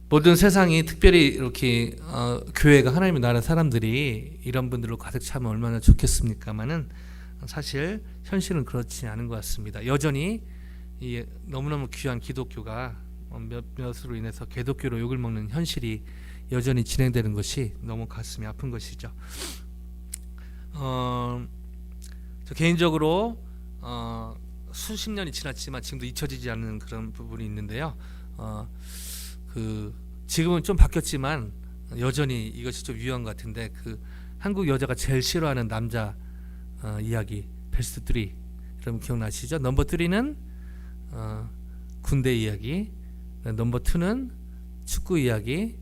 모든 세상이 특별히 이렇게 교회가 하나님의 나라 사람들이 이런 분들로 가득 차면 얼마나 좋겠습니까마는 사실 현실은 그렇지 않은 것 같습니다. 여전히 이 너무너무 귀한 기독교가 몇몇으로 인해서 개독교로 욕을 먹는 현실이 여전히 진행되는 것이 너무 가슴이 아픈 것이죠. 저 개인적으로 수십 년이 지났지만 지금도 잊혀지지 않는 그런 부분이 있는데요. 지금은 좀 바뀌었지만 여전히 이것이 좀 유효한 것 같은데, 한국 여자가 제일 싫어하는 남자 이야기 베스트 3 여러분 기억나시죠? 넘버 3는 군대 이야기, 넘버 2는 축구 이야기,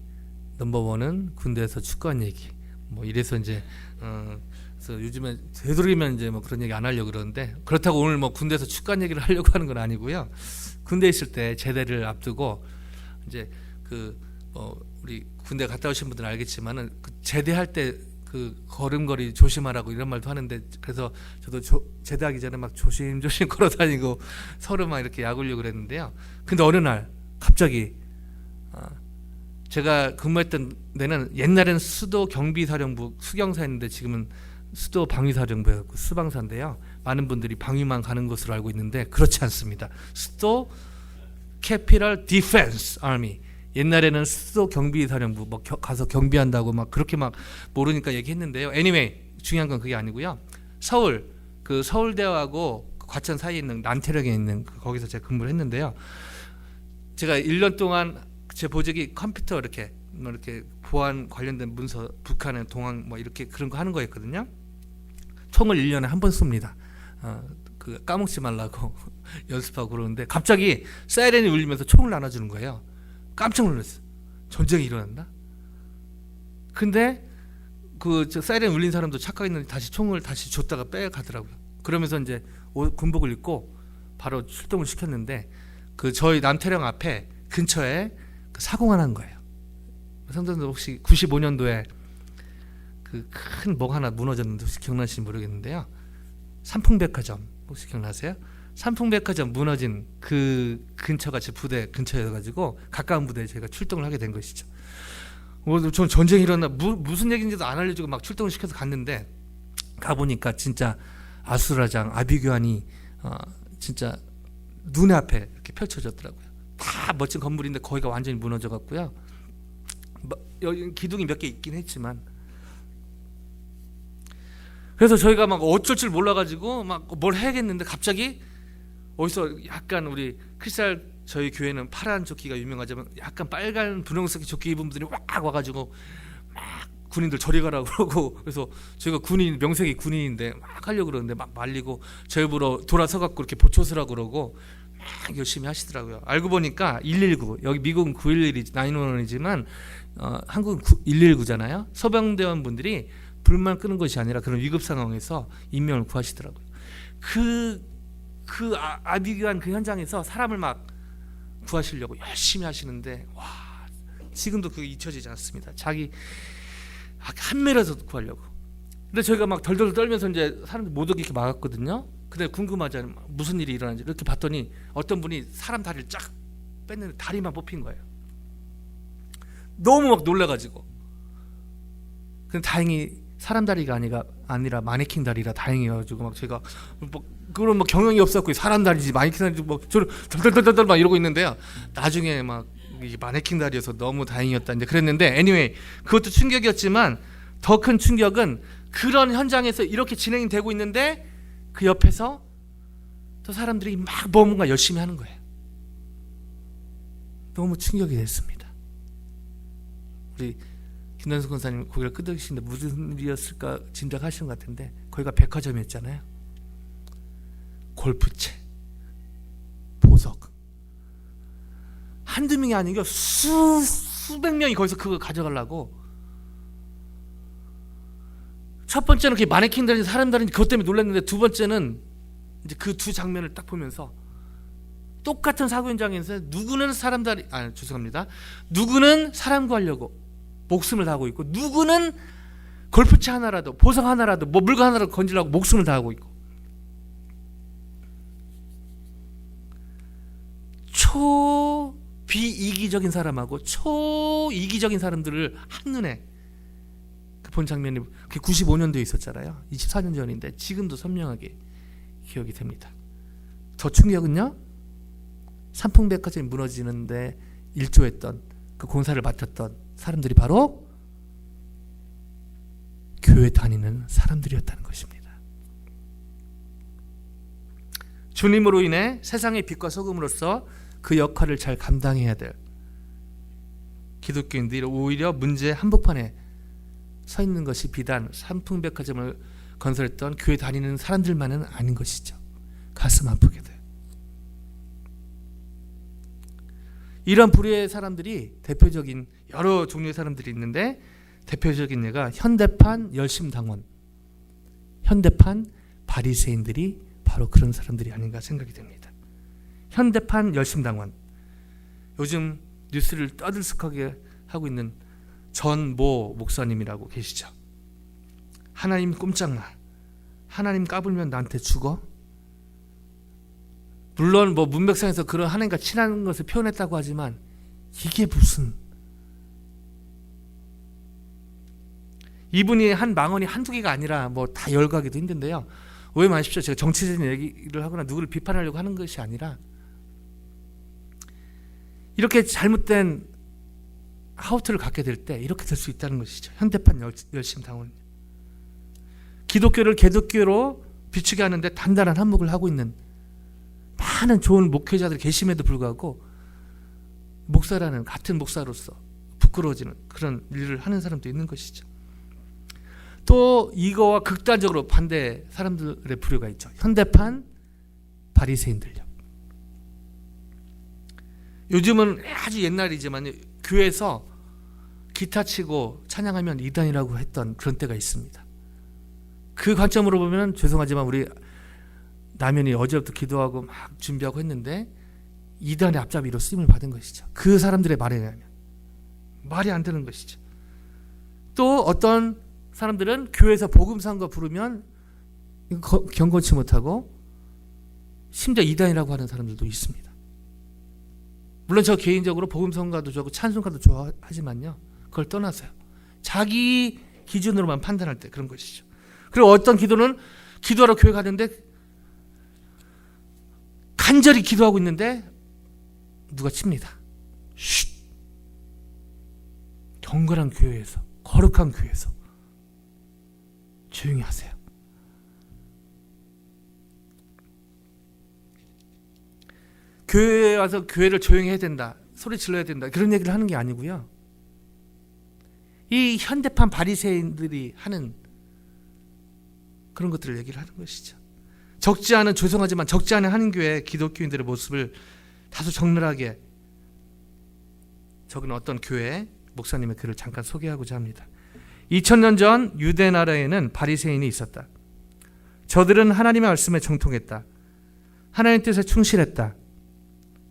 넘버 1은 군대에서 축구한 얘기. 뭐 이래서 이제 그래서 요즘에 되도록이면 이제 뭐 그런 얘기 안 하려고 그러는데, 그렇다고 오늘 뭐 군대에서 축구한 얘기를 하려고 하는 건 아니고요. 군대에 있을 때 제대를 앞두고 이제 우리 군대 갔다 오신 분들은 알겠지만은 제대할 때 걸음걸이 조심하라고 이런 말도 하는데, 그래서 저도 제대하기 전에 막 조심조심 걸어 다니고 서로 막 이렇게 약 올리고 그랬는데요. 근데 어느 날 갑자기 제가 근무했던 데는 옛날에는 수도 경비사령부 수경사였는데 지금은 수도 방위사령부였고 수방사인데요. 많은 분들이 방위만 가는 것으로 알고 있는데 그렇지 않습니다. 수도 캐피럴 디펜스 아미. 옛날에는 수도 경비사령부 뭐 가서 경비한다고 막 그렇게 막 모르니까 얘기했는데요. anyway 중요한 건 그게 아니고요. 서울대하고 과천 사이에 있는 남태령에 있는 거기서 제가 근무를 했는데요. 제가 1년 동안 제 보직이 컴퓨터 이렇게 보안 관련된 문서, 북한의 동항 뭐 이렇게 그런 거 하는 거였거든요. 총을 1년에 한 번 쏩니다. 까먹지 말라고 연습하고 그러는데 갑자기 사이렌이 울리면서 총을 나눠주는 거예요. 깜짝 놀랐어요. 전쟁이 일어났나? 근데 저 사이렌 울린 사람도 착각했는데 다시 총을 다시 줬다가 빼가더라고요. 그러면서 이제 군복을 입고 바로 출동을 시켰는데 저희 남태령 앞에 근처에 사고가 난 거예요. 성도님들 혹시 95년도에 큰 뭐 하나 무너졌는데 혹시 기억나시는지 모르겠는데요. 삼풍백화점 혹시 기억나세요? 삼풍백화점 무너진 그 근처가 제 부대 근처여가지고 가까운 부대에 제가 출동을 하게 된 것이죠. 전 전쟁이 일어나 무슨 얘기인지도 안 알려주고 막 출동을 시켜서 갔는데, 가보니까 진짜 아수라장 아비규환이 진짜 눈에 앞에 이렇게 펼쳐졌더라고요. 다 멋진 건물인데 거기가 완전히 무너져 갔고요. 여기 기둥이 몇 개 있긴 했지만, 그래서 저희가 막 어쩔 줄 몰라가지고 막 뭘 해야겠는데 갑자기 어디서 약간 우리 크리스탈 저희 교회는 파란 조끼가 유명하지만 약간 빨간 분홍색 조끼 입은 분들이 막 와가지고 막 군인들 저리 가라고 그러고, 그래서 저희가 명색이 군인인데 막 하려고 그러는데 막 말리고 저희 보러 돌아서 갖고 이렇게 보초서라고 그러고 막 열심히 하시더라고요. 알고 보니까 119, 여기 미국은 911이 911이지만 한국은 119잖아요. 소방대원 분들이 불만 끄는 것이 아니라 그런 위급 상황에서 인명을 구하시더라고요. 아비규환 그 현장에서 사람을 막 구하시려고 열심히 하시는데, 와, 지금도 그게 잊혀지지 않습니다. 자기 한 매라도 구하려고. 근데 저희가 막 덜덜 떨면서 이제 사람들 못 오게 이렇게 막았거든요. 근데 궁금하잖아요. 무슨 일이 일어나는지. 이렇게 봤더니 어떤 분이 사람 다리를 쫙 뺐는데 다리만 뽑힌 거예요. 너무 막 놀라가지고. 근데 다행히 사람 다리가 아니라 마네킹 다리라 다행이어가지고 막 제가 그런 경영이 없었고 사람 다리지 마네킹 다리지 저를 덜덜덜덜 막 이러고 있는데요. 나중에 막 이게 마네킹 다리여서 너무 다행이었다 이제 그랬는데, anyway 그것도 충격이었지만 더 큰 충격은 그런 현장에서 이렇게 진행이 되고 있는데 그 옆에서 또 사람들이 막 뭔가 열심히 하는 거예요. 너무 충격이 됐습니다. 우리 김단수 권사님 고개를 끄덕이시는데 무슨 일이었을까 짐작하시는 것 같은데, 거기가 백화점이었잖아요. 골프채, 보석, 한두 명이 아니고 수백 명이 거기서 그거 가져가려고. 첫 번째는 그 마네킹들이 사람들이 그것 때문에 놀랐는데, 두 번째는 이제 그 두 장면을 딱 보면서 똑같은 사고 현장에서 누구는 누구는 사람 구하려고 목숨을 다하고 있고, 누구는 골프채 하나라도 보석 하나라도 뭐 물건 하나라도 건지려고 목숨을 다하고 있고, 비이기적인 사람하고 초이기적인 사람들을 한눈에 본 장면이 95년도에 있었잖아요. 24년 전인데 지금도 선명하게 기억이 됩니다. 더 충격은요, 삼풍백화점이 무너지는데 일조했던 그 공사를 맡았던 사람들이 바로 교회 다니는 사람들이었다는 것입니다. 주님으로 인해 세상의 빛과 소금으로서 그 역할을 잘 감당해야 될 기독교인들이 오히려 문제 한복판에 서 있는 것이 비단 삼풍백화점을 건설했던 교회 다니는 사람들만은 아닌 것이죠. 가슴 아프게 돼요. 이런 부류의 사람들이 대표적인 여러 종류의 사람들이 있는데 대표적인 예가 현대판 열심당원, 현대판 바리새인들이 바로 그런 사람들이 아닌가 생각이 됩니다. 현대판 열심당원, 요즘 뉴스를 떠들썩하게 하고 있는 전모 목사님이라고 계시죠. 하나님 꼼짝마, 하나님 까불면 나한테 죽어. 물론 뭐 문맥상에서 그런 하나님과 친한 것을 표현했다고 하지만 이게 무슨, 이분이 한 망언이 한두 개가 아니라 뭐 다 열거하기도 힘든데요. 오해 마십시오. 제가 정치적인 얘기를 하거나 누구를 비판하려고 하는 것이 아니라 이렇게 잘못된 하우트를 갖게 될 때 이렇게 될 수 있다는 것이죠. 현대판 열심당원, 기독교를 개독교로 비추게 하는데 단단한 한몫을 하고 있는 많은 좋은 목회자들이 계심에도 불구하고 목사라는 같은 목사로서 부끄러워지는 그런 일을 하는 사람도 있는 것이죠. 또 이거와 극단적으로 반대 사람들의 부류가 있죠. 현대판 바리새인들요. 요즘은 아주 옛날이지만 교회에서 기타 치고 찬양하면 이단이라고 했던 그런 때가 있습니다. 그 관점으로 보면 죄송하지만 우리 남편이 어제부터 기도하고 막 준비하고 했는데 이단의 앞잡이로 쓰임을 받은 것이죠. 그 사람들의 말에 의하면 말이 안 되는 것이죠. 또 어떤 사람들은 교회에서 복음상거 부르면 경건치 못하고 심지어 이단이라고 하는 사람들도 있습니다. 물론 저 개인적으로 복음성가도 좋아하고 찬송가도 좋아하지만요, 그걸 떠나서요, 자기 기준으로만 판단할 때 그런 것이죠. 그리고 어떤 기도는 기도하러 교회 가는데 간절히 기도하고 있는데 누가 칩니다. 쉿. 경건한 교회에서, 거룩한 교회에서 조용히 하세요. 교회에 와서 교회를 조용히 해야 된다, 소리 질러야 된다, 그런 얘기를 하는 게 아니고요. 이 현대판 바리새인들이 하는 그런 것들을 얘기를 하는 것이죠. 적지 않은, 죄송하지만 적지 않은 한인교회 기독교인들의 모습을 다소 적나라하게 적은 어떤 교회 목사님의 글을 잠깐 소개하고자 합니다. 2000년 전 유대 나라에는 바리새인이 있었다. 저들은 하나님의 말씀에 정통했다. 하나님 뜻에 충실했다.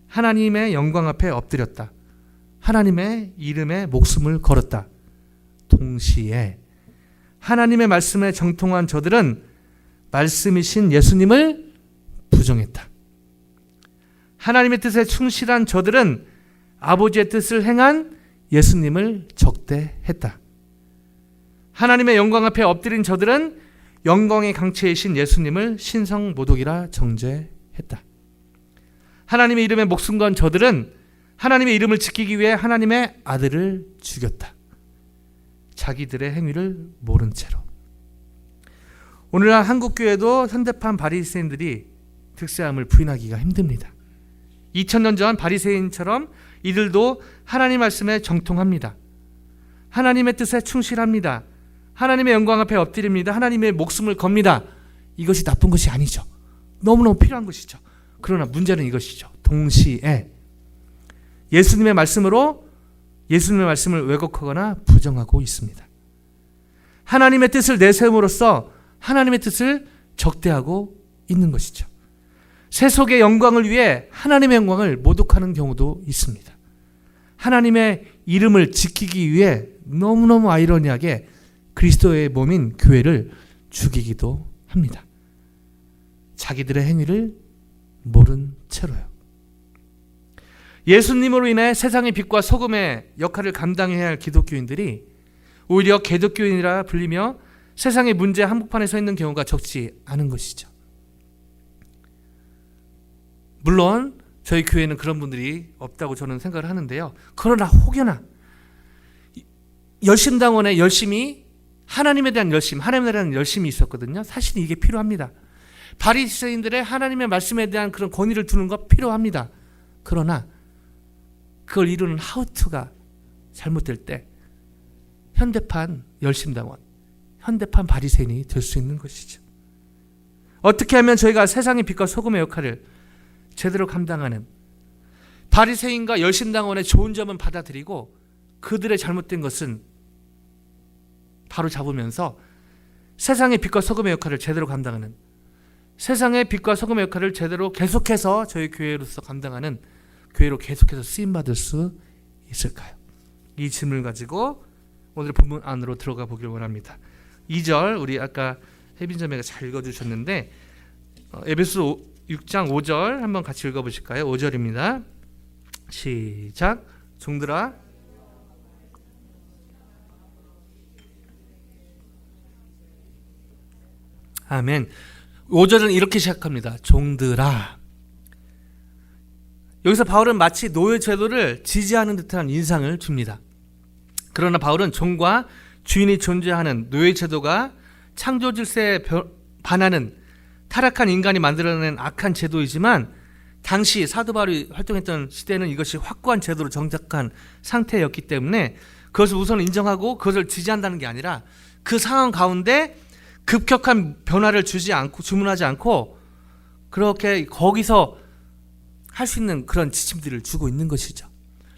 하나님의 영광 앞에 엎드렸다. 하나님의 이름에 목숨을 걸었다. 동시에 하나님의 말씀에 정통한 저들은 말씀이신 예수님을 부정했다. 하나님의 뜻에 충실한 저들은 아버지의 뜻을 행한 예수님을 적대했다. 하나님의 영광 앞에 엎드린 저들은 영광의 강체이신 예수님을 신성모독이라 정죄했다. 하나님의 이름에 목숨 건 저들은 하나님의 이름을 지키기 위해 하나님의 아들을 죽였다. 자기들의 행위를 모른 채로. 오늘날 한국교회도 현대판 바리새인들이 득세함을 부인하기가 힘듭니다. 2000년 전 바리새인처럼 이들도 하나님 말씀에 정통합니다. 하나님의 뜻에 충실합니다. 하나님의 영광 앞에 엎드립니다. 하나님의 목숨을 겁니다. 이것이 나쁜 것이 아니죠. 너무너무 필요한 것이죠. 그러나 문제는 이것이죠. 동시에 예수님의 말씀으로 예수님의 말씀을 왜곡하거나 부정하고 있습니다. 하나님의 뜻을 내세움으로써 하나님의 뜻을 적대하고 있는 것이죠. 세속의 영광을 위해 하나님의 영광을 모독하는 경우도 있습니다. 하나님의 이름을 지키기 위해 너무너무 아이러니하게 그리스도의 몸인 교회를 죽이기도 합니다. 자기들의 행위를 모른 채로요. 예수님으로 인해 세상의 빛과 소금의 역할을 감당해야 할 기독교인들이 오히려 개독교인이라 불리며 세상의 문제 한복판에 서 있는 경우가 적지 않은 것이죠. 물론 저희 교회는 그런 분들이 없다고 저는 생각을 하는데요. 그러나 혹여나 열심당원의 열심이 하나님에 대한 열심, 하나님에 대한 열심이 있었거든요. 사실 이게 필요합니다. 바리새인들의 하나님의 말씀에 대한 그런 권위를 두는 거 필요합니다. 그러나 그걸 이루는 하우투가 잘못될 때 현대판 열심당원, 현대판 바리새인이 될 수 있는 것이죠. 어떻게 하면 저희가 세상의 빛과 소금의 역할을 제대로 감당하는 바리새인과 열심당원의 좋은 점은 받아들이고 그들의 잘못된 것은 바로 잡으면서 세상의 빛과 소금의 역할을 제대로 감당하는, 세상의 빛과 소금의 역할을 제대로 계속해서 저희 교회로서 감당하는 교회로 계속해서 쓰임받을 수 있을까요? 이 질문을 가지고 오늘 본문 안으로 들어가 보길 원합니다. 2절 우리 아까 혜빈자매가 잘 읽어주셨는데 에베소 6장 5절 한번 같이 읽어보실까요? 5절입니다. 시작. 종들아 아멘. 5절은 이렇게 시작합니다. 종들아. 여기서 바울은 마치 노예 제도를 지지하는 듯한 인상을 줍니다. 그러나 바울은 종과 주인이 존재하는 노예 제도가 창조 질서에 반하는 타락한 인간이 만들어낸 악한 제도이지만 당시 사도 바울이 활동했던 시대는 이것이 확고한 제도로 정착한 상태였기 때문에 그것을 우선 인정하고 그것을 지지한다는 게 아니라 그 상황 가운데 급격한 변화를 주문하지 않고 그렇게 거기서 할 수 있는 그런 지침들을 주고 있는 것이죠.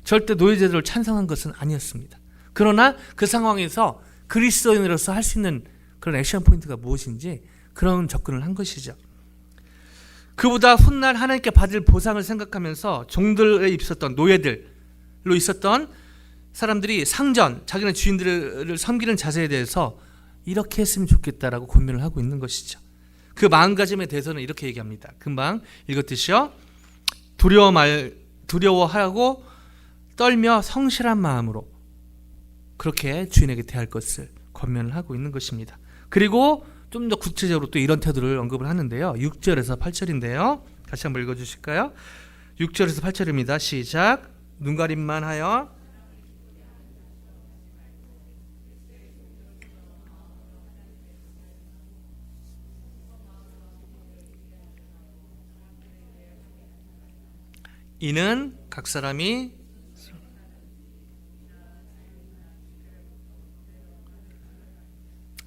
절대 노예제도를 찬성한 것은 아니었습니다. 그러나 그 상황에서 그리스도인으로서 할 수 있는 그런 액션 포인트가 무엇인지 그런 접근을 한 것이죠. 그보다 훗날 하나님께 받을 보상을 생각하면서 종들에 있었던 노예들로 있었던 사람들이 상전, 자기네 주인들을 섬기는 자세에 대해서 이렇게 했으면 좋겠다라고 고민을 하고 있는 것이죠. 그 마음가짐에 대해서는 이렇게 얘기합니다. 금방 읽었듯이요. 두려워하고 떨며 성실한 마음으로 그렇게 주인에게 대할 것을 권면을 하고 있는 것입니다. 그리고 좀 더 구체적으로 또 이런 태도를 언급을 하는데요. 6절에서 8절인데요. 다시 한번 읽어주실까요? 6절에서 8절입니다. 시작. 눈가림만 하여 이는 각 사람이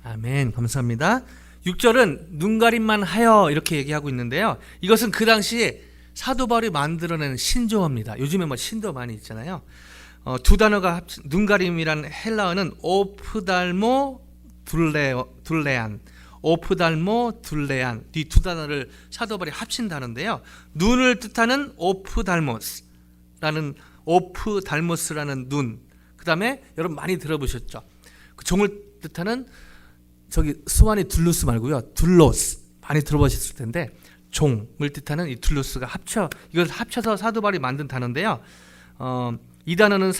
아멘. 감사합니다. 6절은 눈가림만 하여 이렇게 얘기하고 있는데요. 이것은 그 당시에 사도 바울이 만들어낸 신조어입니다. 요즘에 뭐 신도 많이 있잖아요. 두 단어가 합친 눈가림이란 헬라어는 오프달모 둘레안, 오프달모 둘레안 이 두 단어를 사도 바울이 합친 단어인데요. 눈을 뜻하는 오프달모스라는 눈. 그다음에 여러분 많이 들어보셨죠? 그 종을 뜻하는 저기 스와니 둘루스 말고요. 둘로스 많이 들어보셨을 텐데 종을 뜻하는 이 둘로스가 이걸 합쳐서 사도 바울이 만든 단어인데요. 이 단어는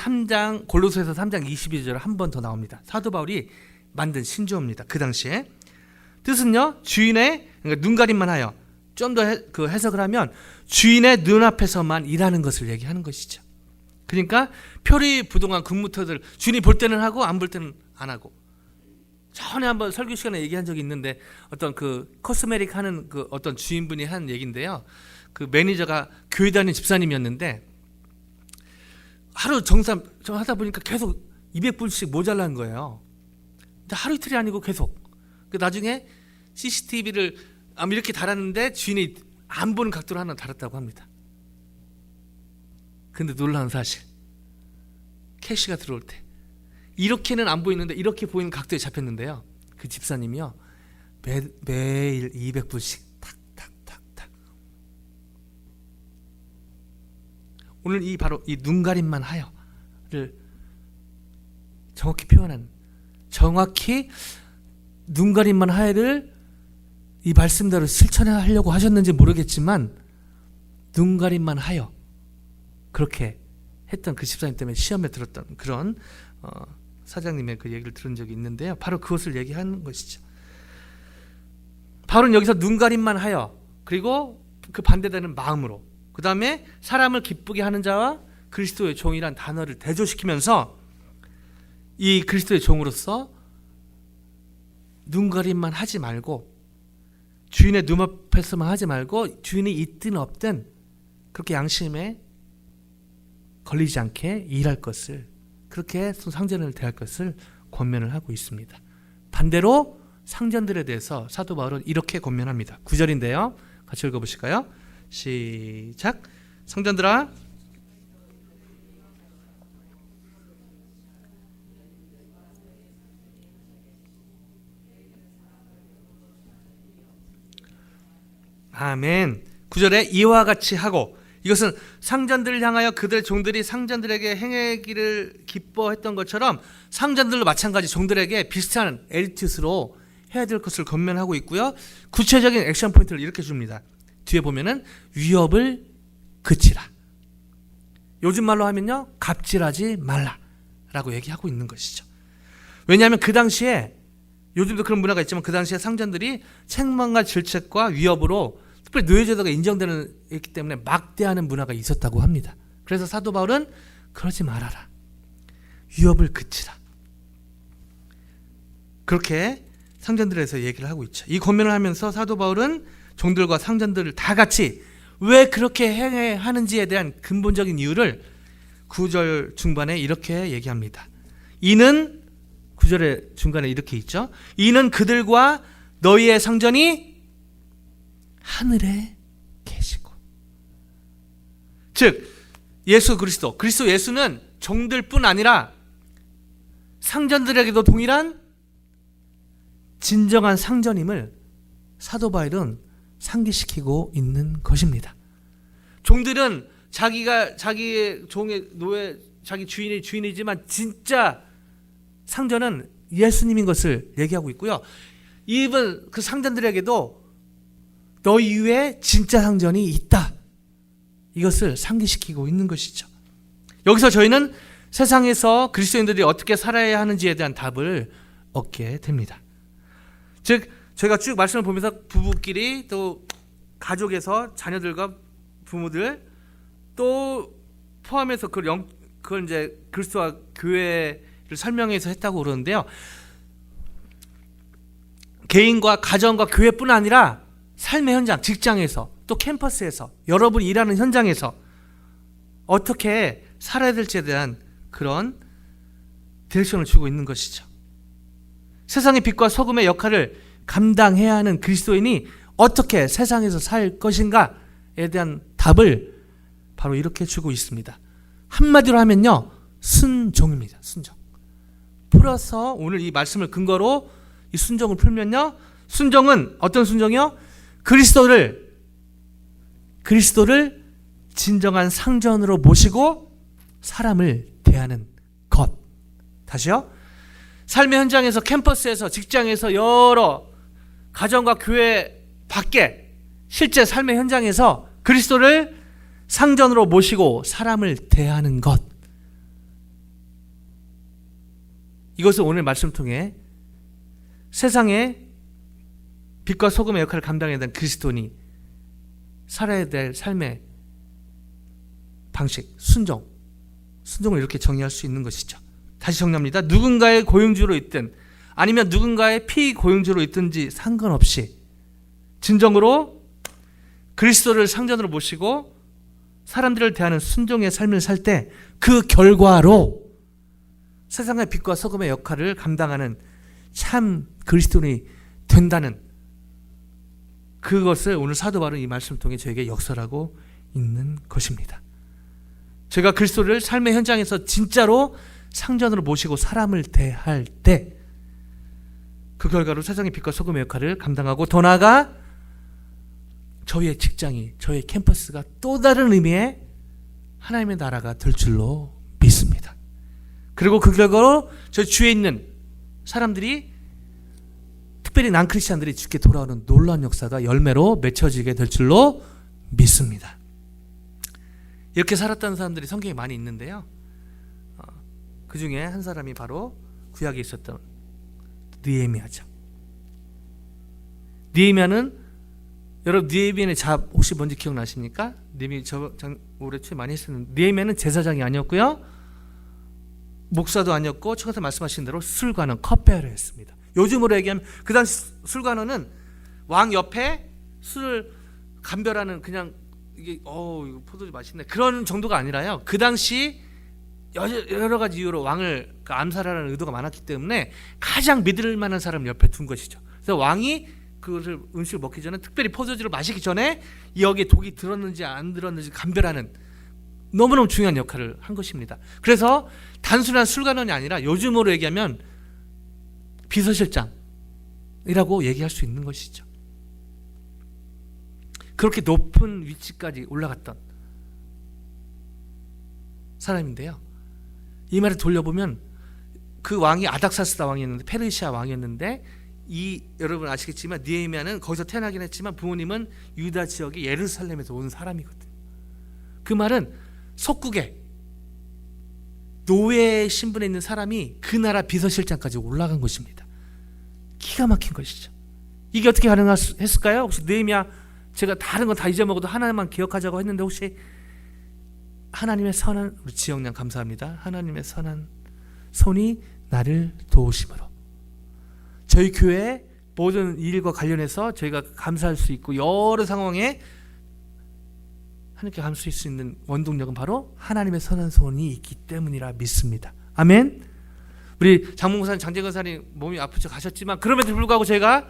골로새서 3장 22절 한 번 더 나옵니다. 사도 바울이 만든 신조어입니다. 그 당시에 뜻은요. 주인의 그러니까 눈가림만 하여 좀 더 해석을 하면 주인의 눈앞에서만 일하는 것을 얘기하는 것이죠. 그러니까 표리부동한 근무터들 주인이 볼 때는 하고 안 볼 때는 안 하고. 전에 한번 설교 시간에 얘기한 적이 있는데 어떤 그 코스메릭 하는 그 어떤 주인분이 한 얘기인데요. 그 매니저가 교회 다니는 집사님이었는데 하루 정산 하다 보니까 계속 200불씩 모자란 거예요. 근데 하루 이틀이 아니고 계속. 나중에 CCTV를 이렇게 달았는데 주인이 안 보는 각도로 하나 달았다고 합니다. 근데 놀라운 사실, 캐시가 들어올 때 이렇게는 안 보이는데 이렇게 보이는 각도에 잡혔는데요. 그 집사님이요 매일 200불씩 탁탁탁탁. 오늘 바로 이 눈가림만 하여를 정확히 표현한, 정확히 눈가림만 하여를 이 말씀대로 실천하려고 하셨는지 모르겠지만 눈가림만 하여 그렇게 했던 그 집사님 때문에 시험에 들었던 그런 사장님의 그 얘기를 들은 적이 있는데요. 바로 그것을 얘기하는 것이죠. 바울은 여기서 눈가림만 하여, 그리고 그 반대되는 마음으로, 그 다음에 사람을 기쁘게 하는 자와 그리스도의 종이란 단어를 대조시키면서 이 그리스도의 종으로서 눈가림만 하지 말고, 주인의 눈앞에서만 하지 말고, 주인이 있든 없든 그렇게 양심에 걸리지 않게 일할 것을, 그렇게 상전을 대할 것을 권면을 하고 있습니다. 반대로 상전들에 대해서 사도 바울은 이렇게 권면합니다. 9절인데요. 같이 읽어보실까요? 시작. 상전들아, 아멘. 9절에 이와 같이 하고, 이것은 상전들을 향하여 그들 종들이 상전들에게 행하기를 기뻐했던 것처럼 상전들도 마찬가지 종들에게 비슷한 에티튜드로 해야 될 것을 권면하고 있고요. 구체적인 액션 포인트를 이렇게 줍니다. 뒤에 보면은 위협을 그치라. 요즘 말로 하면요, 갑질하지 말라라고 얘기하고 있는 것이죠. 왜냐하면 그 당시에, 요즘도 그런 문화가 있지만 그 당시에 상전들이 책망과 질책과 위협으로, 특별히 노예제도가 인정되는 있기 때문에 막대하는 문화가 있었다고 합니다. 그래서 사도 바울은 그러지 말아라, 위협을 그치라, 그렇게 상전들에서 얘기를 하고 있죠. 이 권면을 하면서 사도 바울은 종들과 상전들을 다 같이 왜 그렇게 행해야 하는지에 대한 근본적인 이유를 9절 중반에 이렇게 얘기합니다. 이는, 9절의 중간에 이렇게 있죠. 이는 그들과 너희의 상전이 하늘에 계시고. 즉 예수 그리스도 예수는 종들뿐 아니라 상전들에게도 동일한 진정한 상전임을 사도 바울은 상기시키고 있는 것입니다. 종들은 자기가 자기의 종의 노예, 자기 주인이 주인이지만 진짜 상전은 예수님인 것을 얘기하고 있고요. 이분 그 상전들에게도 너희 이후에 진짜 상전이 있다, 이것을 상기시키고 있는 것이죠. 여기서 저희는 세상에서 그리스도인들이 어떻게 살아야 하는지에 대한 답을 얻게 됩니다. 즉 저희가 쭉 말씀을 보면서 부부끼리, 또 가족에서 자녀들과 부모들, 또 포함해서 그걸 이제 그리스도와 교회를 설명해서 했다고 그러는데요. 개인과 가정과 교회뿐 아니라 삶의 현장, 직장에서, 또 캠퍼스에서, 여러분이 일하는 현장에서 어떻게 살아야 될지에 대한 그런 디렉션을 주고 있는 것이죠. 세상의 빛과 소금의 역할을 감당해야 하는 그리스도인이 어떻게 세상에서 살 것인가에 대한 답을 바로 이렇게 주고 있습니다. 한마디로 하면요, 순종입니다. 순종. 풀어서 오늘 이 말씀을 근거로 이 순종을 풀면요, 순종은 어떤 순종이요? 그리스도를 진정한 상전으로 모시고 사람을 대하는 것. 다시요. 삶의 현장에서, 캠퍼스에서, 직장에서, 여러 가정과 교회 밖에 실제 삶의 현장에서 그리스도를 상전으로 모시고 사람을 대하는 것. 이것을 오늘 말씀 통해 세상에 빛과 소금의 역할을 감당해야 되는 그리스도인이 살아야 될 삶의 방식, 순종을 이렇게 정의할 수 있는 것이죠. 다시 정리합니다. 누군가의 고용주로 있든 아니면 누군가의 피고용주로 있든지 상관없이 진정으로 그리스도를 상전으로 모시고 사람들을 대하는 순종의 삶을 살 때 그 결과로 세상의 빛과 소금의 역할을 감당하는 참 그리스도인이 된다는 그것을 오늘 사도 바울은 이 말씀을 통해 저에게 역설하고 있는 것입니다. 제가 그리스도를 삶의 현장에서 진짜로 상전으로 모시고 사람을 대할 때 그 결과로 세상의 빛과 소금의 역할을 감당하고, 더 나아가 저희의 직장이, 저희의 캠퍼스가 또 다른 의미의 하나님의 나라가 될 줄로 믿습니다. 그리고 그 결과로 저희 주위에 있는 사람들이, 특별히 난크리스찬들이 주께 돌아오는 놀라운 역사가 열매로 맺혀지게 될 줄로 믿습니다. 이렇게 살았던 사람들이 성경에 많이 있는데요. 그 중에 한 사람이 바로 구약에 있었던 느헤미야죠. 느헤미야는 여러분 느헤미야의 잡 혹시 뭔지 기억나십니까? 느헤미야 올해 초에 많이 했었는데 느헤미야는 제사장이 아니었고요. 목사도 아니었고 처음에 말씀하신 대로 술관원 컵베어러였습니다. 요즘으로 얘기하면 그 당시 술관원은 왕 옆에 술을 감별하는 그냥 이게 이거 포도주 맛있네 그런 정도가 아니라요. 그 당시 여러 가지 이유로 왕을 암살하는 의도가 많았기 때문에 가장 믿을 만한 사람을 옆에 둔 것이죠. 그래서 왕이 그것을 음식을 먹기 전에 특별히 포도주를 마시기 전에 여기에 독이 들었는지 안 들었는지 감별하는 너무너무 중요한 역할을 한 것입니다. 그래서 단순한 술관원이 아니라 요즘으로 얘기하면 비서실장이라고 얘기할 수 있는 것이죠. 그렇게 높은 위치까지 올라갔던 사람인데요. 이 말을 돌려보면 그 왕이 아닥사스다 왕이었는데 페르시아 왕이었는데 여러분 아시겠지만 느헤미야는 거기서 태어나긴 했지만 부모님은 유다 지역의 예루살렘에서 온 사람이거든요. 그 말은 속국에 노예 신분에 있는 사람이 그 나라 비서실장까지 올라간 것입니다. 기가 막힌 것이죠. 이게 어떻게 가능했을까요? 혹시 느헤미야 제가 다른 건 다 잊어먹어도 하나만 기억하자고 했는데 혹시 하나님의 선한 우리 지영양 감사합니다. 하나님의 선한 손이 나를 도우심으로 저희 교회 모든 일과 관련해서 저희가 감사할 수 있고 여러 상황에 하나님께 감사할 수 있는 원동력은 바로 하나님의 선한 손이 있기 때문이라 믿습니다. 아멘. 우리 장몽사님 장재건사님 몸이 아프셔 가셨지만 그럼에도 불구하고 저희가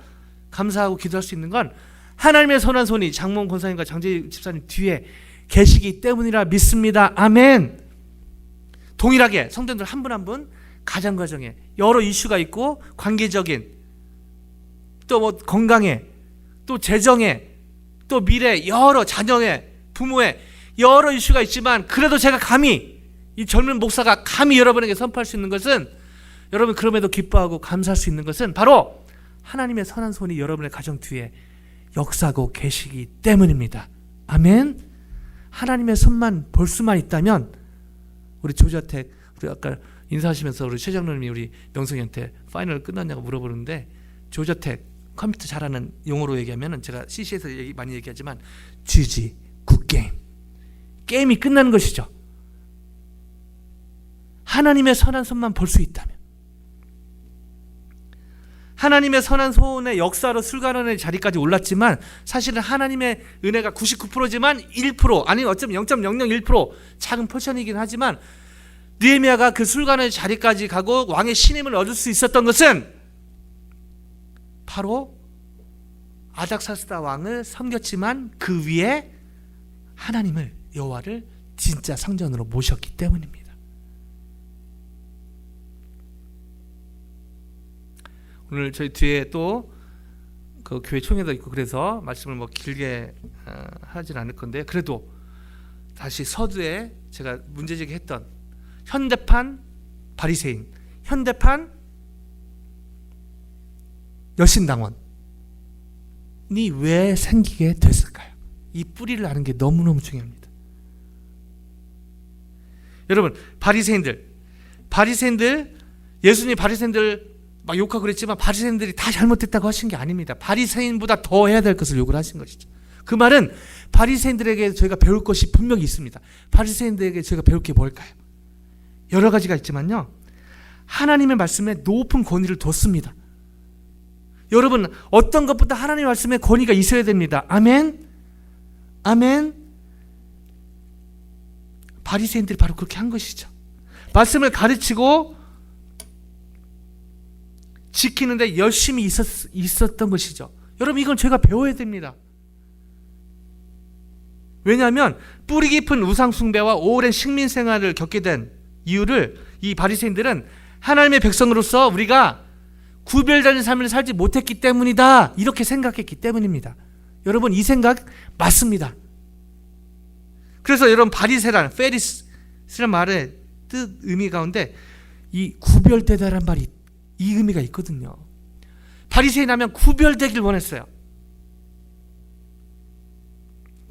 감사하고 기도할 수 있는 건 하나님의 선한 손이 장몽 권사님과 장재 집사님 뒤에 계시기 때문이라 믿습니다. 아멘. 동일하게 성도들 한 분 한 분 가정 과정에 여러 이슈가 있고 관계적인 또 뭐 건강에 또 재정에 또 미래 여러 자녀의 부모의 여러 이슈가 있지만 그래도 제가 감히 이 젊은 목사가 감히 여러분에게 선포할 수 있는 것은 여러분 그럼에도 기뻐하고 감사할 수 있는 것은 바로 하나님의 선한 손이 여러분의 가정 뒤에 역사하고 계시기 때문입니다. 아멘. 하나님의 손만 볼 수만 있다면 우리 조자택 우리 아까 인사하시면서 우리 최 장로님이 우리 명성이한테 파이널 끝났냐고 물어보는데 조자택 컴퓨터 잘하는 용어로 얘기하면 제가 CC에서 많이 얘기하지만 GG 굿게임 게임이 끝나는 것이죠. 하나님의 선한 손만 볼 수 있다면 하나님의 선한 손의 역사로 술관원의 자리까지 올랐지만 사실은 하나님의 은혜가 99%지만 1% 아니면 어쩌면 0.001% 작은 포션이긴 하지만 느헤미야가 그 술관원의 자리까지 가고 왕의 신임을 얻을 수 있었던 것은 바로 아닥사스다 왕을 섬겼지만 그 위에 하나님을 여호와를 진짜 성전으로 모셨기 때문입니다. 오늘 저희 뒤에 또 그 교회 총회도 있고 그래서 말씀을 뭐 길게 하진 않을 건데 그래도 다시 서두에 제가 문제제기했던 현대판 바리새인, 현대판 여신당원이 왜 생기게 됐을까요? 이 뿌리를 아는 게 너무너무 중요합니다. 여러분 바리새인들 예수님이 바리새인들 막 욕하고 그랬지만 바리새인들이 다 잘못됐다고 하신 게 아닙니다. 바리새인보다 더 해야 될 것을 요구를 하신 것이죠. 그 말은 바리새인들에게 저희가 배울 것이 분명히 있습니다. 바리새인들에게 저희가 배울 게 뭘까요? 여러 가지가 있지만요. 하나님의 말씀에 높은 권위를 뒀습니다. 여러분 어떤 것보다 하나님의 말씀에 권위가 있어야 됩니다. 아멘. 아멘. 바리새인들이 바로 그렇게 한 것이죠. 말씀을 가르치고 지키는데 열심히 있었던 것이죠. 여러분 이건 제가 배워야 됩니다. 왜냐하면 뿌리 깊은 우상 숭배와 오랜 식민 생활을 겪게 된 이유를 이 바리새인들은 하나님의 백성으로서 우리가 구별되는 삶을 살지 못했기 때문이다 이렇게 생각했기 때문입니다. 여러분 이 생각 맞습니다. 그래서 여러분 바리새란 페리스란 말의 뜻 의미 가운데 이 구별되다란 말이 이 의미가 있거든요. 바리새인 하면 구별되길 원했어요.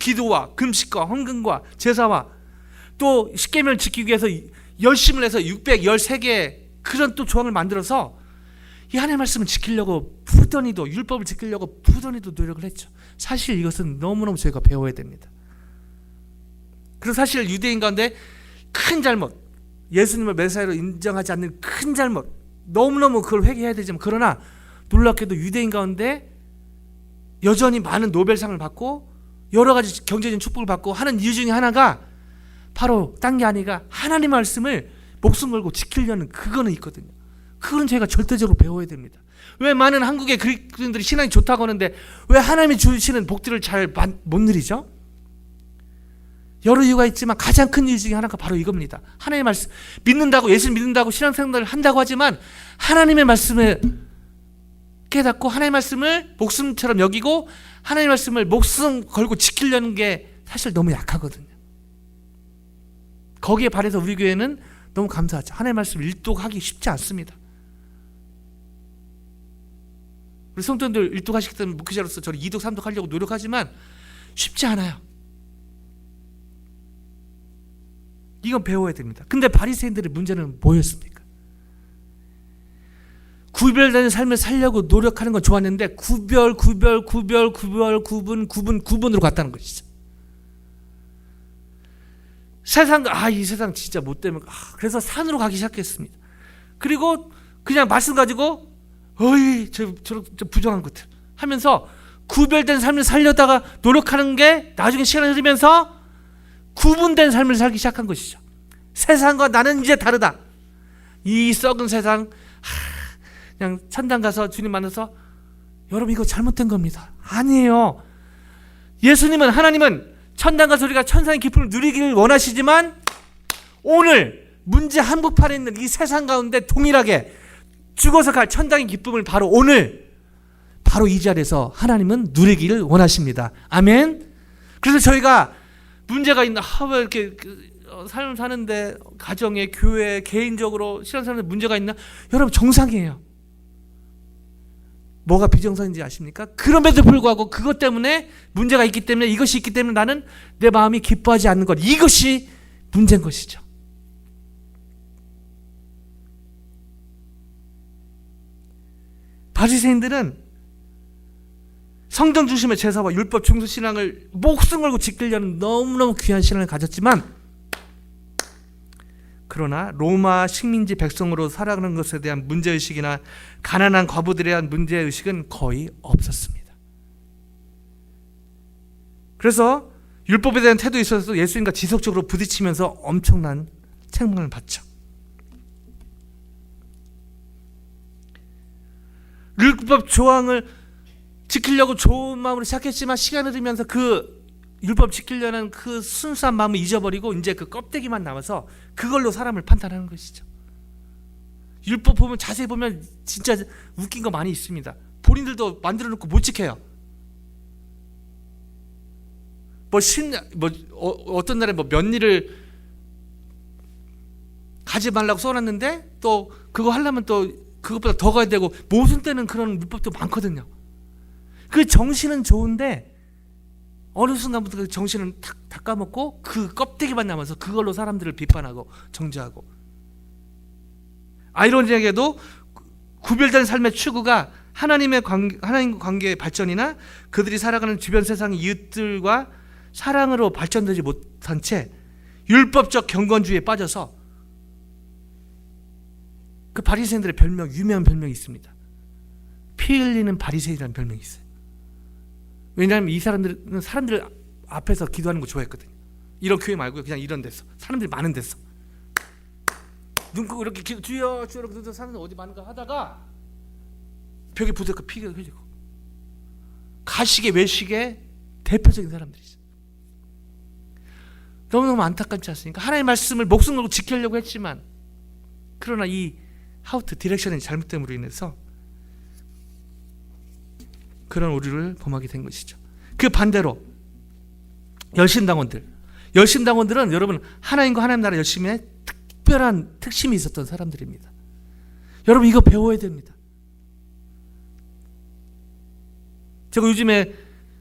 기도와 금식과 헌금과 제사와 또 십계명을 지키기 위해서 열심을 해서 613개 그런 또 조항을 만들어서 이 하나님의 말씀을 지키려고 부단히도, 율법을 지키려고 부단히도 노력을 했죠. 사실 이것은 너무너무 저희가 배워야 됩니다. 그래서 사실 유대인 가운데 큰 잘못, 예수님을 메시아로 인정하지 않는 큰 잘못, 너무너무 그걸 회개해야 되지만, 그러나 놀랍게도 유대인 가운데 여전히 많은 노벨상을 받고 여러 가지 경제적인 축복을 받고 하는 이유 중에 하나가 바로 딴 게 아니라 하나님의 말씀을 목숨 걸고 지키려는 그거는 있거든요. 그거는 저희가 절대적으로 배워야 됩니다. 왜 많은 한국의 그리스도인들이 신앙이 좋다고 하는데 왜 하나님이 주시는 복들을 잘 못 누리죠? 여러 이유가 있지만 가장 큰 이유 중에 하나가 바로 이겁니다. 하나님의 말씀 믿는다고, 예수 믿는다고 신앙생활을 한다고 하지만 하나님의 말씀을 깨닫고 하나님의 말씀을 목숨처럼 여기고 하나님의 말씀을 목숨 걸고 지키려는 게 사실 너무 약하거든요. 거기에 반해서 우리 교회는 너무 감사하죠. 하나님의 말씀을 일독하기 쉽지 않습니다. 우리 성도님들 일독하시기 때문에 목회자로서 저는 2독, 3독 하려고 노력하지만 쉽지 않아요. 이건 배워야 됩니다. 근데 바리새인들의 문제는 뭐였습니까? 구별되는 삶을 살려고 노력하는 건 좋았는데 구분으로 갔다는 것이죠. 세상, 이 세상 진짜 못되면, 그래서 산으로 가기 시작했습니다. 그리고 그냥 말씀 가지고 저 부정한 것들 하면서 구별된 삶을 살려다가 노력하는 게 나중에 시간이 흐르면서 구분된 삶을 살기 시작한 것이죠. 세상과 나는 이제 다르다. 이 썩은 세상, 그냥 천당 가서 주님 만나서 여러분 이거 잘못된 겁니다. 아니에요. 예수님은, 하나님은 천당 가서 우리가 천상의 기쁨을 누리기를 원하시지만 오늘 문제 한복판에 있는 이 세상 가운데 동일하게 죽어서 갈 천당의 기쁨을 바로 오늘, 바로 이 자리에서 하나님은 누리기를 원하십니다. 아멘. 그래서 저희가 문제가 있나, 왜 이렇게 삶을 사는데 가정에, 교회에, 개인적으로 신앙생활에 문제가 있나? 여러분 정상이에요. 뭐가 비정상인지 아십니까? 그럼에도 불구하고 그것 때문에 문제가 있기 때문에, 이것이 있기 때문에 나는 내 마음이 기뻐하지 않는 것, 이것이 문제인 것이죠. 바리새인들은 성경 중심의 제사와 율법 중수 신앙을 목숨 걸고 지키려는 너무너무 귀한 신앙을 가졌지만, 그러나 로마 식민지 백성으로 살아가는 것에 대한 문제의식이나 가난한 과부들에 대한 문제의식은 거의 없었습니다. 그래서 율법에 대한 태도에 있어서 예수님과 지속적으로 부딪히면서 엄청난 책망을 받죠. 율법 조항을 지키려고 좋은 마음으로 시작했지만 시간이 흐르면서 그 율법 지키려는 그 순수한 마음을 잊어버리고 이제 그 껍데기만 남아서 그걸로 사람을 판단하는 것이죠. 율법 보면, 자세히 보면 진짜 웃긴 거 많이 있습니다. 본인들도 만들어 놓고 못 지켜요. 어떤 날에 면일을 가지 말라고 써놨는데 또 그거 하려면 또 그것보다 더 가야 되고, 모순 때는 그런 율법도 많거든요. 그 정신은 좋은데 어느 순간부터 그 정신은 다 까먹고 그 껍데기만 남아서 그걸로 사람들을 비판하고 정죄하고. 아이러니하게도 구별된 삶의 추구가 하나님과 관계의 발전이나 그들이 살아가는 주변 세상의 이웃들과 사랑으로 발전되지 못한 채 율법적 경건주의에 빠져서, 그 바리새인들의 별명, 유명한 별명이 있습니다. 피 흘리는 바리새인이라는 별명이 있어요. 왜냐하면 이 사람들은 사람들 앞에서 기도하는 거 좋아했거든요. 이런 교회 말고요, 그냥 이런 데서, 사람들이 많은 데서 눈 끄고 이렇게 주여 주여 이렇게 사람들 어디 많은가 하다가 벽에 부딪혀 피가 흘리고, 가식의 외식의 대표적인 사람들이죠. 너무너무 안타깝지 않습니까? 하나님의 말씀을 목숨 걸고 지키려고 했지만, 그러나 이 하우트 디렉션이 잘못됨으로 인해서 그런 오류를 범하게 된 것이죠. 그 반대로 열심당원들은 여러분 하나님과 하나님 나라 열심에 특별한 특심이 있었던 사람들입니다. 여러분 이거 배워야 됩니다. 제가 요즘에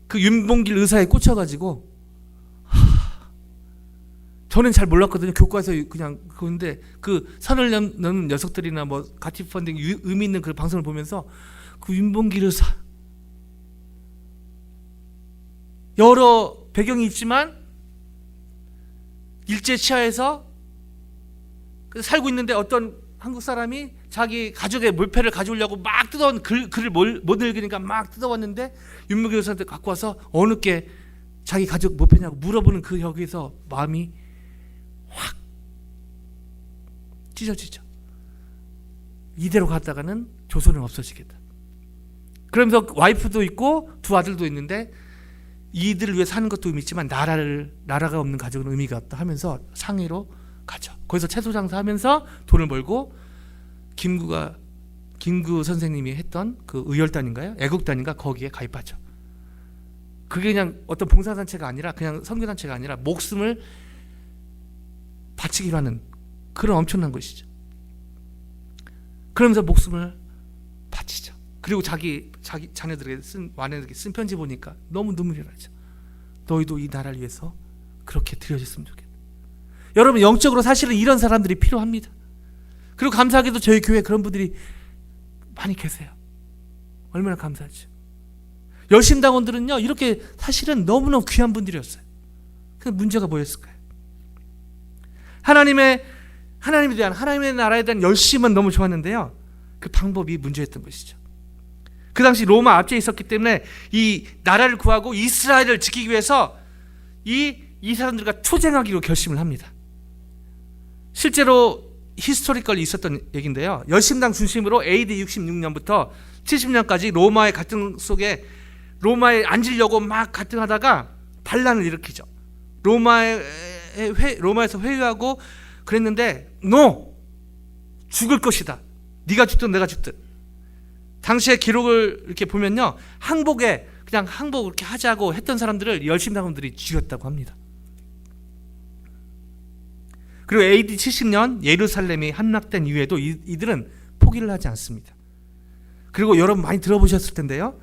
그 윤봉길 의사에 꽂혀가지고 저는 잘 몰랐거든요. 교과에서 그냥 그건데 그 선을 넘는 녀석들이나 뭐 가치 펀딩 의미 있는 그 방송을 보면서 그 윤봉길 의사 여러 배경이 있지만 일제 치하에서 살고 있는데 어떤 한국 사람이 자기 가족의 몰패를 가져오려고 막 뜯어온 글을 못 읽으니까 막 뜯어왔는데 윤봉길 의사한테 갖고 와서 어느 게 자기 가족 몰패냐고 물어보는 그 여기서 마음이 확 찢어지죠. 이대로 갔다가는 조선은 없어지겠다. 그러면서 와이프도 있고 두 아들도 있는데 이들을 위해 사는 것도 의미 있지만 나라가 없는 가족은 의미가 없다 하면서 상해로 가죠. 거기서 채소 장사하면서 돈을 벌고 김구 선생님이 했던 그 의열단인가요? 애국단인가 거기에 가입하죠. 그게 그냥 어떤 봉사단체가 아니라 그냥 선교단체가 아니라 목숨을 바치기로 하는 그런 엄청난 것이죠. 그러면서 목숨을 바치죠. 그리고 자기 자녀들에게 와내들에게 쓴 편지 보니까 너무 눈물이 나죠. 너희도 이 나라를 위해서 그렇게 드려졌으면 좋겠다. 여러분 영적으로 사실은 이런 사람들이 필요합니다. 그리고 감사하게도 저희 교회에 그런 분들이 많이 계세요. 얼마나 감사하죠. 열심당원들은요 이렇게 사실은 너무너무 귀한 분들이었어요. 그 문제가 뭐였을까요? 하나님에 대한 하나님의 나라에 대한 열심은 너무 좋았는데요. 그 방법이 문제였던 것이죠. 그 당시 로마 압제에 있었기 때문에 이 나라를 구하고 이스라엘을 지키기 위해서 이 사람들과 투쟁하기로 결심을 합니다. 실제로 히스토리컬이 있었던 얘기인데요. 열심당 중심으로 AD 66년부터 70년까지 로마의 갈등 속에 로마에 앉으려고 막 갈등하다가 반란을 일으키죠. 로마에서 회유하고 그랬는데 죽을 것이다. 네가 죽든 내가 죽든. 당시의 기록을 이렇게 보면요. 항복 이렇게 하자고 했던 사람들을 열심당원들이 죽였다고 합니다. 그리고 AD 70년 예루살렘이 함락된 이후에도 이들은 포기를 하지 않습니다. 그리고 여러분 많이 들어보셨을 텐데요.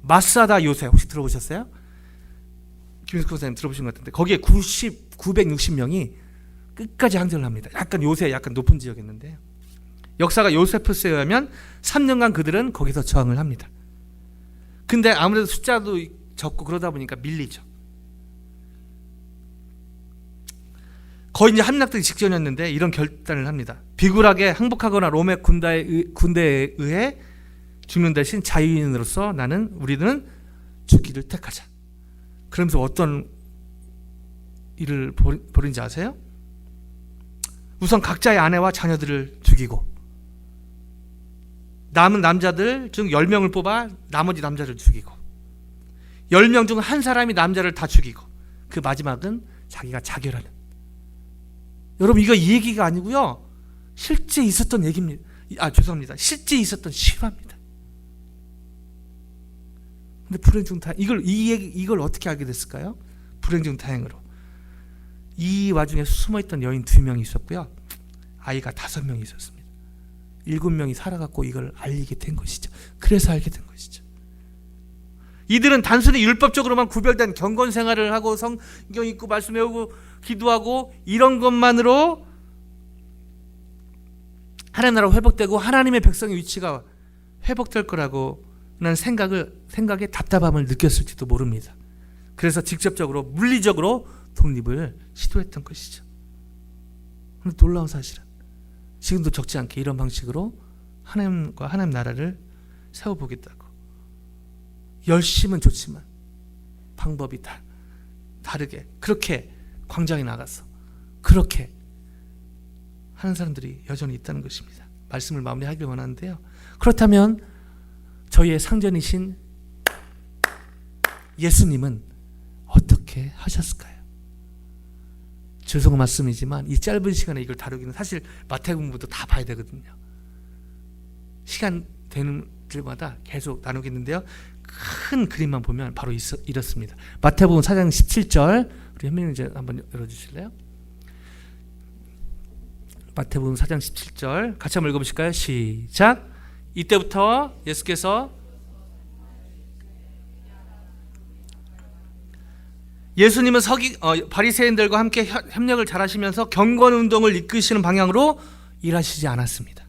마사다 요새 혹시 들어보셨어요? 김윤석 선생님 들어보신 것 같은데 거기에 960명이 끝까지 항전을 합니다. 요새 약간 높은 지역이었는데요. 역사가 요세푸스에 의하면 3년간 그들은 거기서 저항을 합니다. 근데 아무래도 숫자도 적고 그러다 보니까 밀리죠. 거의 이제 함락되기 직전이었는데 이런 결단을 합니다. 비굴하게 항복하거나 로마 군대에 의해 죽는 대신 자유인으로서 우리는 죽기를 택하자. 그러면서 어떤 일을 벌인지 아세요? 우선 각자의 아내와 자녀들을 죽이고 남은 남자들 중 10명을 뽑아 나머지 남자를 죽이고 10명 중 한 사람이 남자를 다 죽이고 그 마지막은 자기가 자결하는. 여러분 이거 이 얘기가 아니고요. 실제 있었던 얘기입니다. 죄송합니다. 실제 있었던 실화입니다. 근데 불행 중 다행 이걸 어떻게 알게 됐을까요? 불행 중 다행으로 이 와중에 숨어있던 여인 2명이 있었고요. 아이가 5명이 있었습니다. 7명이 살아갖고 이걸 알리게 된 것이죠. 그래서 알게 된 것이죠. 이들은 단순히 율법적으로만 구별된 경건 생활을 하고 성경 읽고 말씀 외우고 기도하고 이런 것만으로 하나님 나라가 회복되고 하나님의 백성의 위치가 회복될 거라고는 생각에 답답함을 느꼈을지도 모릅니다. 그래서 직접적으로 물리적으로 독립을 시도했던 것이죠. 그런데 놀라운 사실은 지금도 적지 않게 이런 방식으로 하나님과 하나님 나라를 세워보겠다고. 열심은 좋지만 방법이 다르게 그렇게 광장에 나가서 그렇게 하는 사람들이 여전히 있다는 것입니다. 말씀을 마무리하길 원하는데요. 그렇다면 저희의 상전이신 예수님은 어떻게 하셨을까요? 죄송한 말씀이지만 이 짧은 시간에 이걸 다루기는 사실 마태복음부터 다 봐야 되거든요. 시간 되는 들마다 계속 나누겠는데요. 큰 그림만 보면 바로 이렇습니다. 마태복음 4장 17절 우리 현민이 이제 한번 열어주실래요? 마태복음 4장 17절 같이 한번 읽어보실까요? 시작. 이때부터 예수께서 예수님은 바리새인들과 함께 협력을 잘하시면서 경건운동을 이끄시는 방향으로 일하시지 않았습니다.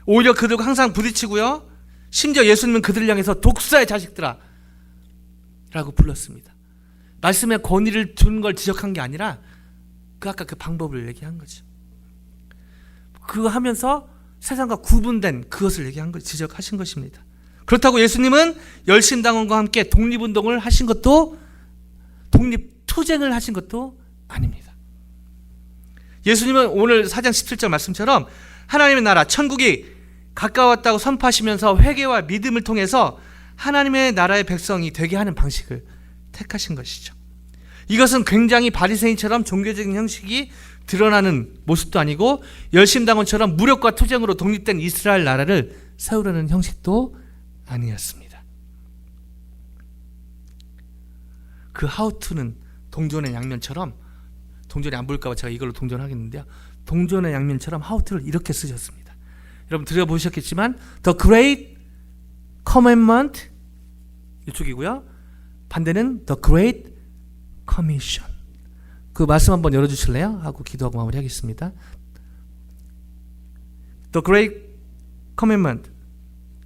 오히려 그들과 항상 부딪히고요. 심지어 예수님은 그들을 향해서 독사의 자식들아 라고 불렀습니다. 말씀에 권위를 둔 걸 지적한 게 아니라 아까 그 방법을 얘기한 거죠. 그거 하면서 세상과 구분된 그것을 얘기한 걸 지적하신 것입니다. 그렇다고 예수님은 열심당원과 함께 독립운동을 하신 것도, 독립투쟁을 하신 것도 아닙니다. 예수님은 오늘 4장 17절 말씀처럼 하나님의 나라, 천국이 가까웠다고 선포하시면서 회개와 믿음을 통해서 하나님의 나라의 백성이 되게 하는 방식을 택하신 것이죠. 이것은 굉장히 바리새인처럼 종교적인 형식이 드러나는 모습도 아니고 열심당원처럼 무력과 투쟁으로 독립된 이스라엘 나라를 세우려는 형식도 아니었습니다. 그 하우투는 동전의 양면처럼, 동전이 안 보일까 봐 제가 이걸로 동전하겠는데요, 동전의 양면처럼 하우투를 이렇게 쓰셨습니다. 여러분 들어보셨겠지만 The Great Commandment 이쪽이고요, 반대는 The Great Commission. 그 말씀 한번 열어주실래요? 하고 기도하고 마무리하겠습니다. The Great Commandment,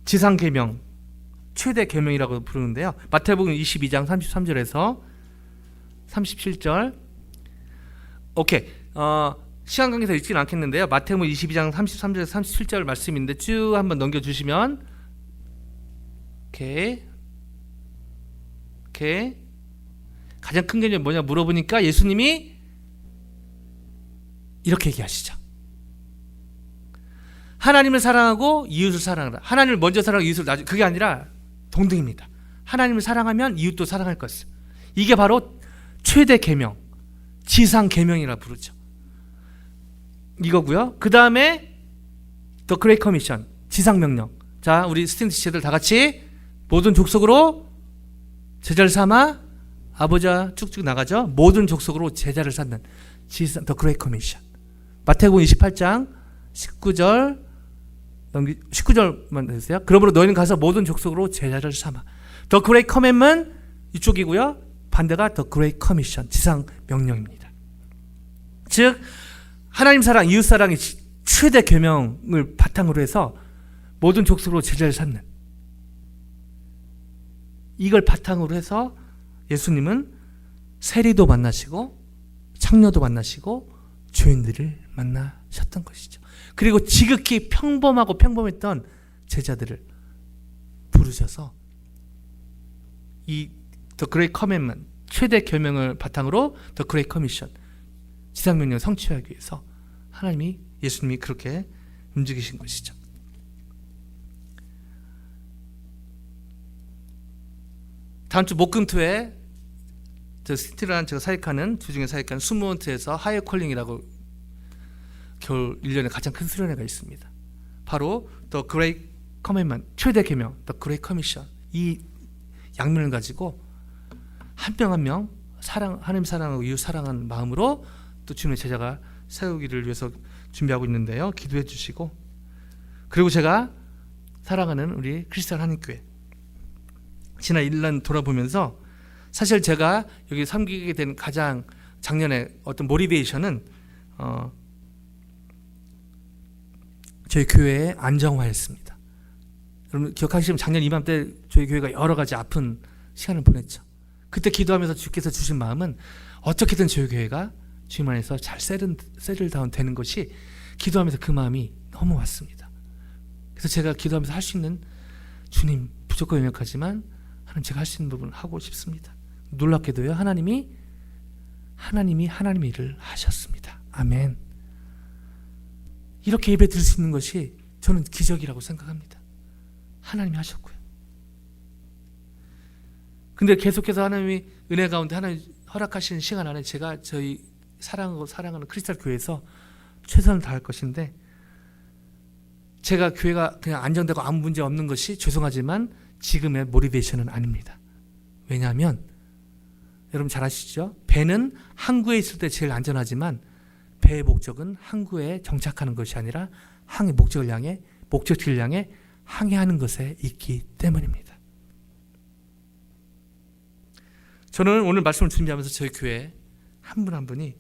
지상계명, 최대 계명이라고 부르는데요, 마태복음 22장 33절에서 37절. 오케이, 시간 관계에서 읽지는 않겠는데요, 마태복음 22장 33절에서 37절 말씀인데 쭉 한번 넘겨주시면, 오케이. 가장 큰 개념이 뭐냐 물어보니까 예수님이 이렇게 얘기하시죠. 하나님을 사랑하고 이웃을 사랑하라. 하나님을 먼저 사랑하고 이웃을 나중에, 그게 아니라 동등입니다. 하나님을 사랑하면 이웃도 사랑할 것을. 이게 바로 최대 계명, 지상 계명이라 부르죠. 이거고요. 그 다음에 The Great Commission, 지상 명령. 자, 우리 스탠드 지체들 다 같이 모든 족속으로 제자를 삼아, 아버지와 쭉쭉 나가죠. 모든 족속으로 제자를 삼는 The Great Commission. 마태복음 28장 19절만 해주세요. 그러므로 너희는 가서 모든 족속으로 제자를 삼아. The Great Commandment 이쪽이고요, 반대가 The Great Commission, 지상 명령입니다. 즉 하나님 사랑, 이웃 사랑이 최대 계명을 바탕으로 해서 모든 족속으로 제자를 삼는, 이걸 바탕으로 해서 예수님은 세리도 만나시고 창녀도 만나시고 죄인들을 만나셨던 것이죠. 그리고 지극히 평범하고 평범했던 제자들을 부르셔서 이 The Great Commandment, 최대 계명을 바탕으로 The Great Commission, 지상명령을 성취하기 위해서 예수님이 그렇게 움직이신 것이죠. 다음 주 목금토에 스티라는 제가 사역하는, 주중에 사역하는 수모원트에서 하이어 콜링이라고 겨울 1년에 가장 큰 수련회가 있습니다. 바로 The Great Commandment, 최대 계명, The Great Commission, 이 양면을 가지고 한 명 한 명 하나님 사랑하고 이웃 사랑하는 마음으로 또 주님의 제자가 세우기를 위해서 준비하고 있는데요, 기도해 주시고, 그리고 제가 사랑하는 우리 크리스찬 한인교회 지난 1년 돌아보면서 사실 제가 여기 섬기게 된 가장 작년에 어떤 모티베이션은 저희 교회의 안정화였습니다. 여러분 기억하시면 작년 이맘때 저희 교회가 여러 가지 아픈 시간을 보냈죠. 그때 기도하면서 주께서 주신 마음은 어떻게든 저희 교회가 주님 안에서 잘 세틀 다운 되는 것이, 기도하면서 그 마음이 너무 왔습니다. 그래서 제가 기도하면서 할 수 있는, 주님 부족하고 연약하지만 하나님 제가 할 수 있는 부분을 하고 싶습니다. 놀랍게도요, 하나님이 하나님의 일을 하셨습니다. 아멘. 이렇게 예배 드릴 수 있는 것이 저는 기적이라고 생각합니다. 하나님이 하셨고요. 근데 계속해서 하나님이 은혜 가운데 하나님 허락하시는 시간 안에 제가 저희 사랑하는 크리스탈 교회에서 최선을 다할 것인데, 제가 교회가 그냥 안정되고 아무 문제 없는 것이 죄송하지만 지금의 모티베이션은 아닙니다. 왜냐하면 여러분 잘 아시죠? 배는 항구에 있을 때 제일 안전하지만 배의 목적은 항구에 정착하는 것이 아니라 항의 목적지를 향해 항해하는 것에 있기 때문입니다. 저는 오늘 말씀을 준비하면서 저희 교회 한 분 한 분이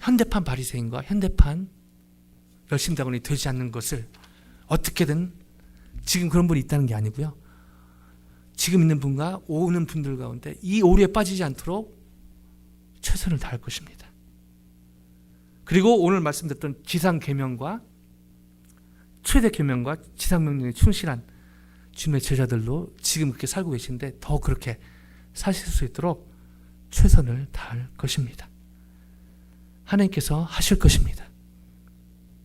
현대판 바리새인과 현대판 열심당원이 되지 않는 것을 어떻게든, 지금 그런 분이 있다는 게 아니고요, 지금 있는 분과 오는 분들 가운데 이 오류에 빠지지 않도록 최선을 다할 것입니다. 그리고 오늘 말씀드렸던 지상계명과 최대 계명과 지상명령에 충실한 주님의 제자들로 지금 그렇게 살고 계신데 더 그렇게 사실 수 있도록 최선을 다할 것입니다. 하나님께서 하실 것입니다.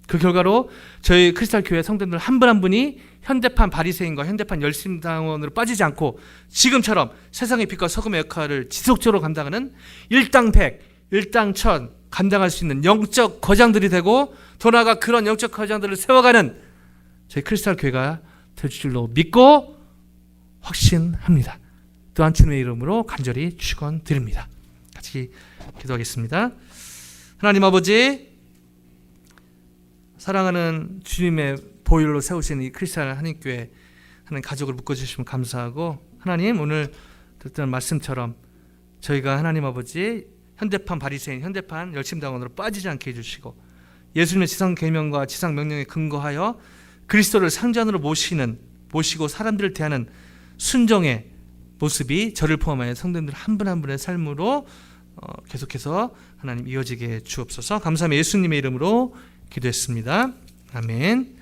그 결과로 저희 크리스탈 교회 성도들 한 분 한 분이 현대판 바리새인과 현대판 열심당원으로 빠지지 않고 지금처럼 세상의 빛과 소금의 역할을 지속적으로 감당하는 일당백, 일당천 감당할 수 있는 영적 거장들이 되고, 더 나아가 그런 영적 거장들을 세워가는 저희 크리스탈 교회가 될 줄로 믿고 확신합니다. 또한 주님의 이름으로 간절히 축원드립니다. 같이 기도하겠습니다. 하나님 아버지, 사랑하는 주님의 보혈로 세우신 이 크리스탈 한인교회 하나님 가족을 묶어주시면 감사하고, 하나님 오늘 듣던 말씀처럼 저희가 하나님 아버지 현대판 바리새인, 현대판 열심당원으로 빠지지 않게 해주시고, 예수님의 지상계명과 지상명령에 근거하여 그리스도를 상전으로 모시고 사람들을 대하는 순종의 모습이 저를 포함하여 성도님들 한 분 한 분의 삶으로 계속해서 하나님 이어지게 주옵소서. 감사하며 예수님의 이름으로 기도했습니다. 아멘.